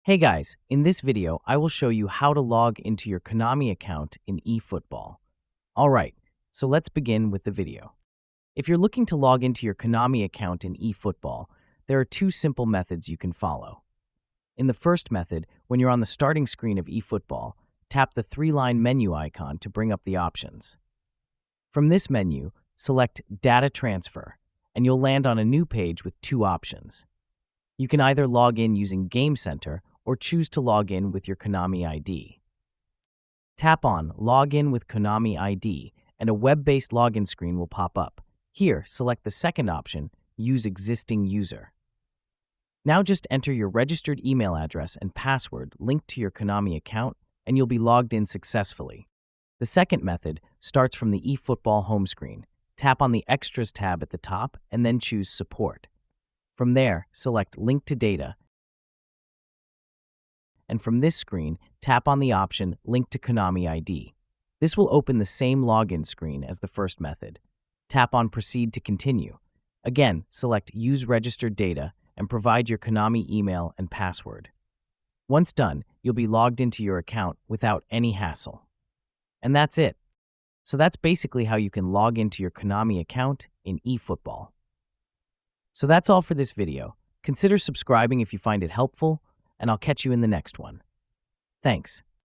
Hey guys, in this video, I will show you how to log into your Konami account in eFootball. Alright, so let's begin with the video. If you're looking to log into your Konami account in eFootball, there are two simple methods you can follow. In the first method, when you're on the starting screen of eFootball, tap the three-line menu icon to bring up the options. From this menu, select Data Transfer, and you'll land on a new page with two options. You can either log in using Game Center or choose to log in with your Konami ID. Tap on Login with Konami ID and a web-based login screen will pop up. Here, select the second option, Use Existing User. Now just enter your registered email address and password linked to your Konami account and you'll be logged in successfully. The second method starts from the eFootball home screen. Tap on the Extras tab at the top and then choose Support. From there, select Link to Data, and from this screen, tap on the option Link to Konami ID. This will open the same login screen as the first method. Tap on Proceed to continue. Again, select Use Registered Data and provide your Konami email and password. Once done, you'll be logged into your account without any hassle. And that's it. So that's basically how you can log into your Konami account in eFootball. So that's all for this video. Consider subscribing if you find it helpful, and I'll catch you in the next one. Thanks.